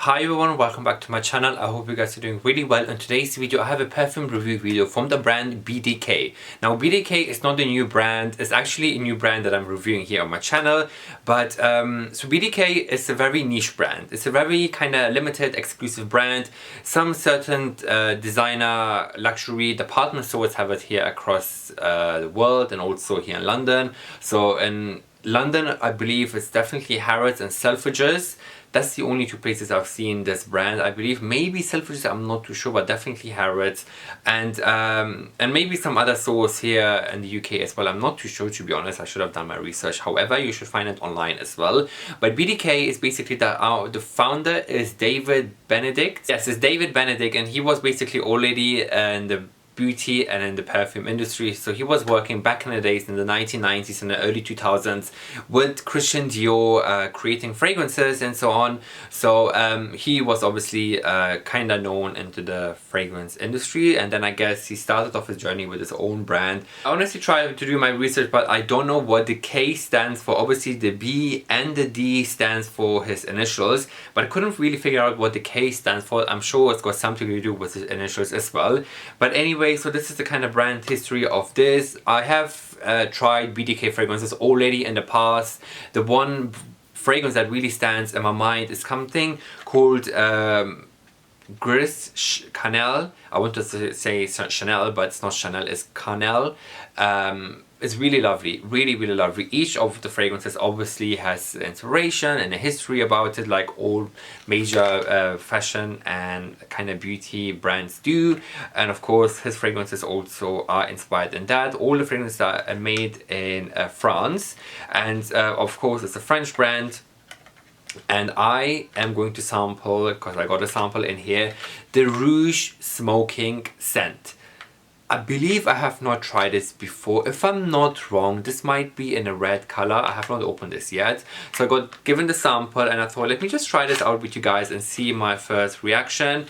Hi everyone, welcome back to my channel. I hope you guys are doing really well. In today's video I have a perfume review video from the brand BDK. Now BDK is not a new brand, it's actually a new brand that I'm reviewing here on my channel. But so BDK is a very niche brand. It's a very kind of limited exclusive brand. Some certain designer luxury department stores have it here across the world and also here in London. So in London I believe it's definitely Harrods and Selfridges. That's the only two places I've seen this brand. I believe maybe Selfridges, I'm not too sure, but definitely Harrods, and maybe some other stores here in the UK as well. I'm not too sure, to be honest. I should have done my research. However, you should find it online as well. But BDK is basically the founder is David Benedict. Yes, it's David Benedict, and he was basically already in the beauty and in the perfume industry. So he was working back in the days in the 1990s and the early 2000s with Christian Dior, creating fragrances and so on. So he was obviously kind of known into the fragrance industry, and then I guess he started off his journey with his own brand. I honestly tried to do my research, but I don't know what the K stands for. Obviously the B and the D stands for his initials, but I couldn't really figure out what the K stands for. I'm sure it's got something to do with his initials as well. But anyway, so this is the kind of brand history of this. I have tried BDK fragrances already in the past. The one fragrance that really stands in my mind is something called Gris Canel. I want to say Chanel, but it's not Chanel, it's Canel. It's really lovely, really lovely. Each of the fragrances obviously has inspiration and a history about it, like all major fashion and kind of beauty brands do. And of course his fragrances also are inspired in that. All the fragrances are made in France, and of course it's a French brand. And I am going to sample, because I got a sample in here, the Rouge Smoking scent. I believe I have not tried this before. If I'm not wrong, this might be in a red color. I have not opened this yet. So I got given the sample and I thought, let me just try this out with you guys and see my first reaction.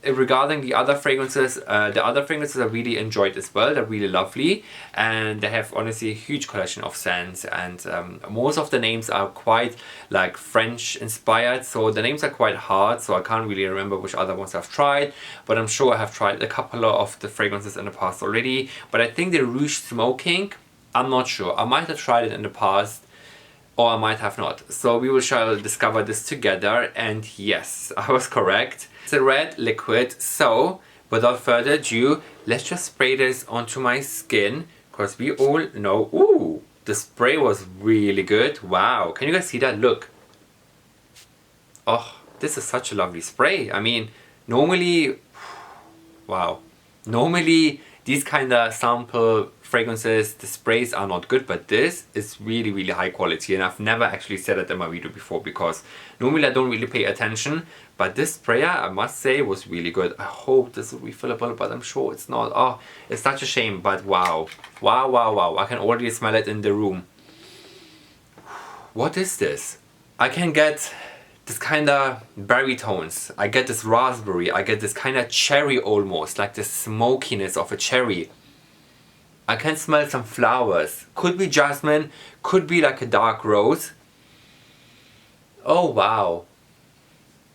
Regarding the other fragrances I really enjoyed as well. They're really lovely, and they have honestly a huge collection of scents, and most of the names are quite like French inspired, so the names are quite hard, so I can't really remember which other ones I've tried, but I'm sure I have tried a couple of the fragrances in the past already. But I think the Rouge Smoking, I'm not sure. I might have tried it in the past, or I might have not. So we shall discover this together, and yes, I was correct. It's a red liquid, so without further ado, let's just spray this onto my skin, because we all know, ooh, the spray was really good. Wow, can you guys see that? Look. Oh, this is such a lovely spray. I mean, normally, wow, normally these kind of sample fragrances, the sprays are not good, but this is really high quality, and I've never actually said it in my video before because normally I don't really pay attention, but this sprayer, I must say, was really good. I hope this is refillable, but I'm sure it's not. Oh, it's such a shame, but wow, I can already smell it in the room. What is this? I can get this kind of berry tones, I get this raspberry, I get this kind of cherry, almost like the smokiness of a cherry. I can smell some flowers. Could be jasmine, could be like a dark rose. Oh wow.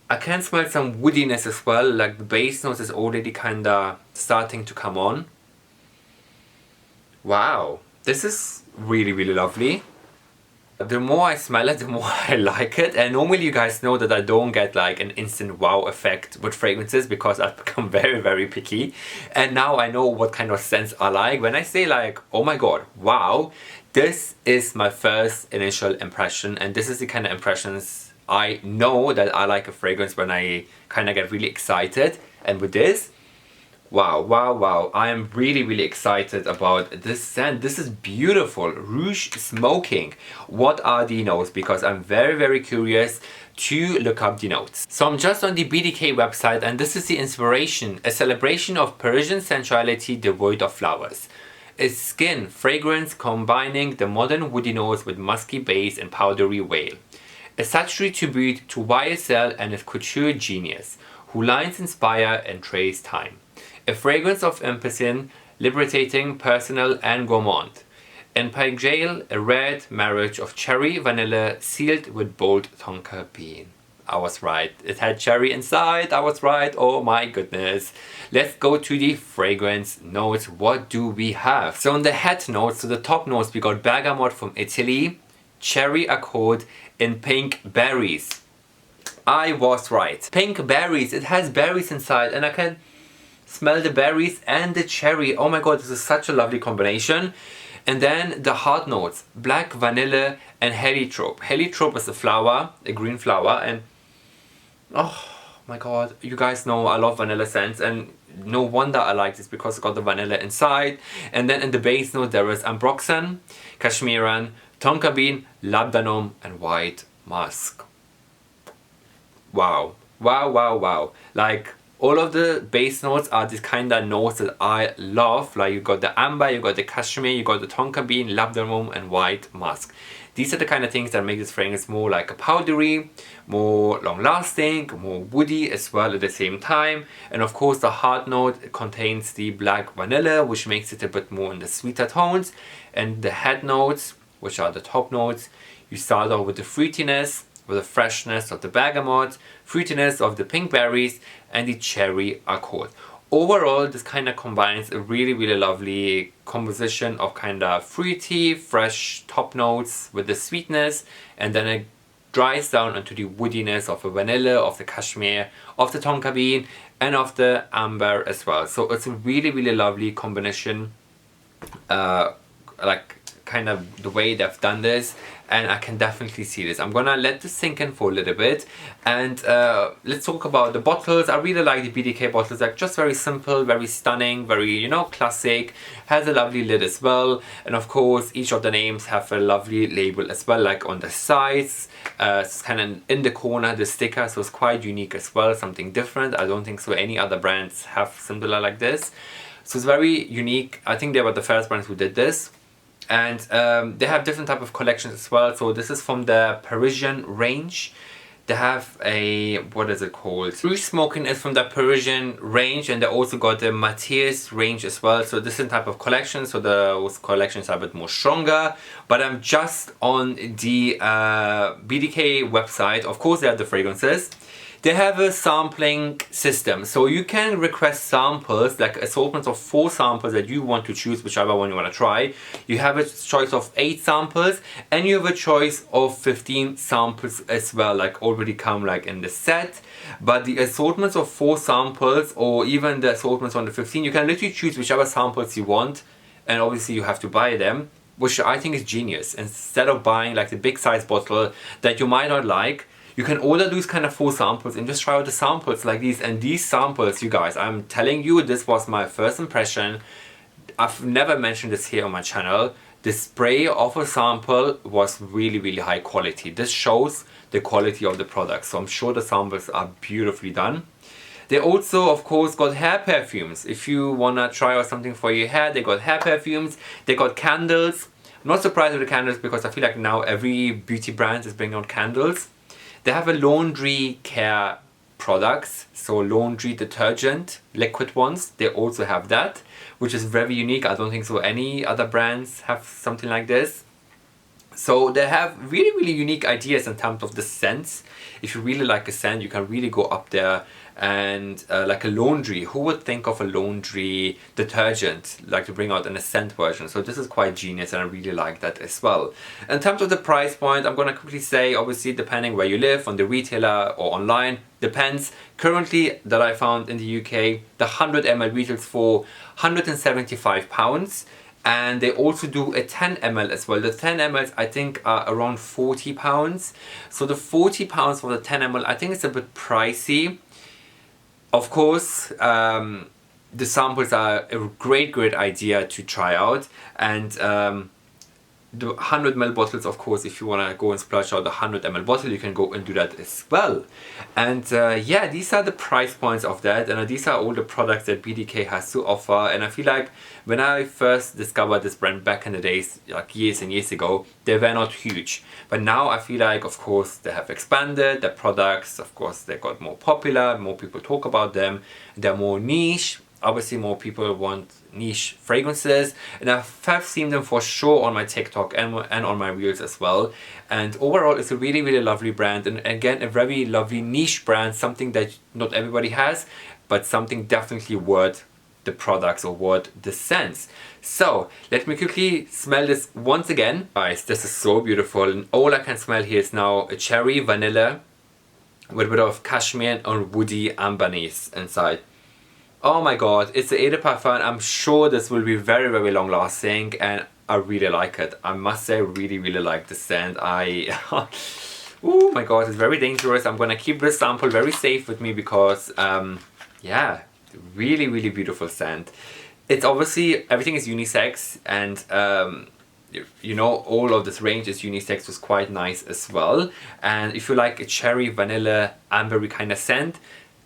I can smell some woodiness as well, like the base notes is already kinda starting to come on. Wow, this is really lovely. The more I smell it, the more I like it. And normally you guys know that I don't get like an instant wow effect with fragrances because I've become very picky. And now I know what kind of scents I like. When I say like, oh my god, wow, this is my first initial impression, and this is the kind of impressions I know that I like a fragrance when I kind of get really excited. And with this, wow, I am really excited about this scent. This is beautiful. Rouge Smoking. What are the notes? Because I'm very curious to look up the notes. So I'm just on the BDK website, and this is the inspiration. A celebration of Parisian sensuality devoid of flowers. A skin fragrance combining the modern woody notes with musky base and powdery whale. A saturatory tribute to YSL and his couture genius, who lines inspire and trace time. A fragrance of empathy, liberating, personal and gourmand. In Pygale, a red marriage of cherry vanilla sealed with bold tonka bean. I was right. It had cherry inside. I was right. Oh my goodness. Let's go to the fragrance notes. What do we have? So on the head notes, so the top notes, we got bergamot from Italy, cherry accord, and pink berries. I was right. Pink berries. It has berries inside, and I can smell the berries and the cherry. Oh my god, this is such a lovely combination. And then the hard notes, black vanilla and heliotrope. Heliotrope is a flower, a green flower, and oh my god, you guys know I love vanilla scents, and no wonder I like this because it's got the vanilla inside. And then in the base note there is ambroxan, cashmeran, tonka bean, labdanum, and white musk. Wow, wow, wow, wow. Like, all of the base notes are these kind of notes that I love. Like, you got the amber, you got the cashmere, you got the tonka bean, labdanum, and white musk. These are the kind of things that make this fragrance more like a powdery, more long-lasting, more woody as well at the same time. And of course, the hard note contains the black vanilla, which makes it a bit more in the sweeter tones. And the head notes, which are the top notes, you start off with the fruitiness, with the freshness of the bergamot, fruitiness of the pink berries, and the cherry accord. Overall, this kind of combines a really, really lovely composition of kind of fruity, fresh top notes with the sweetness, and then it dries down into the woodiness of the vanilla, of the cashmere, of the tonka bean, and of the amber as well. So it's a really, really lovely combination, like kind of the way they've done this, and I can definitely see this. I'm gonna let this sink in for a little bit, and let's talk about the bottles. I really like the BDK bottles, like just very simple, very stunning, very, you know, classic. Has a lovely lid as well, and of course each of the names have a lovely label as well, like on the sides. It's kind of in the corner, the sticker, so it's quite unique as well, something different. I don't think so any other brands have similar like this, so it's very unique. I think they were the first brands who did this. And they have different type of collections as well. So this is from the Parisian range. They have a, what is it called? Rouge Smoking is from the Parisian range, and they also got the Matthias range as well. So this is a type of collection, so those collections are a bit more stronger. But I'm just on the BDK website. Of course they have the fragrances. They have a sampling system, so you can request samples, like assortments of 4 samples that you want to choose, whichever one you want to try. You have a choice of 8 samples, and you have a choice of 15 samples as well, like already come like in the set. But the assortments of 4 samples, or even the assortments on the 15, you can literally choose whichever samples you want, and obviously you have to buy them, which I think is genius. Instead of buying like the big size bottle that you might not like, you can order those kind of 4 samples and just try out the samples like these. And these samples, you guys, I'm telling you, this was my first impression. I've never mentioned this here on my channel. The spray of a sample was really, really high quality. This shows the quality of the product. So I'm sure the samples are beautifully done. They also, of course, got hair perfumes. If you wanna try out something for your hair, they got hair perfumes. They got candles. I'm not surprised with the candles because I feel like now every beauty brand is bringing out candles. They have a laundry care products, so laundry detergent, liquid ones. They also have that, which is very unique. I don't think so any other brands have something like this. So they have really, really unique ideas in terms of the scents. If you really like a scent, you can really go up there. And like a laundry, who would think of a laundry detergent like to bring out in a scent version? So this is quite genius, and I really like that as well. In terms of the price point, I'm gonna quickly say, obviously depending where you live, on the retailer or online, depends. Currently that I found in the UK, the 100 ml retails for £175, and they also do a 10 ml as well. The 10 ml I think are around £40. So the £40 for the 10 ml, I think it's a bit pricey. Of course, the samples are a great idea to try out, and the 100 ml bottles, of course, if you want to go and splash out the 100 ml bottle, you can go and do that as well. And yeah, these are the price points of that, and these are all the products that BDK has to offer. And I feel like when I first discovered this brand back in the days, like years and years ago, they were not huge. But now I feel like, of course, they have expanded their products. Of course, they got more popular, more people talk about them, they're more niche. obviously more people want niche fragrances, and I've seen them for sure on my TikTok and on my reels as well. And overall it's a really, really lovely brand, and again a very lovely niche brand, something that not everybody has, but something definitely worth the products or worth the scents. So let me quickly smell this once again. Guys, this is so beautiful, and all I can smell here is now a cherry, vanilla, with a bit of cashmere and woody ambernies inside. Oh my god, it's the Eau de Parfum. I'm sure this will be very, very long lasting, and I really like it. I must say, really, really like the scent. Oh my god, it's very dangerous. I'm gonna keep this sample very safe with me because, yeah, really, really beautiful scent. It's obviously, everything is unisex, and you know, all of this range is unisex, which is quite nice as well. And if you like a cherry, vanilla, ambery kind of scent,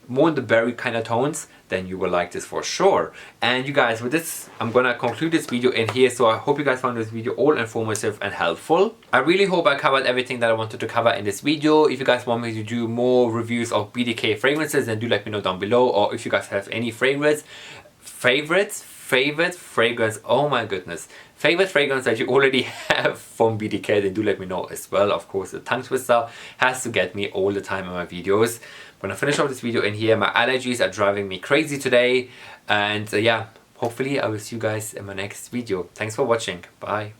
more in the berry kind of tones, then you will like this for sure. And you guys, with this, I'm gonna conclude this video in here. So I hope you guys found this video all informative and helpful. I really hope I covered everything that I wanted to cover in this video. If you guys want me to do more reviews of BDK fragrances, then do let me know down below. Or if you guys have any favorite fragrance, oh my goodness, favorite fragrance that you already have from BDK, then do let me know as well. Of course, the tongue twister has to get me all the time in my videos. I'm gonna finish off this video in here. My allergies are driving me crazy today, and yeah, hopefully I will see you guys in my next video. Thanks for watching. Bye.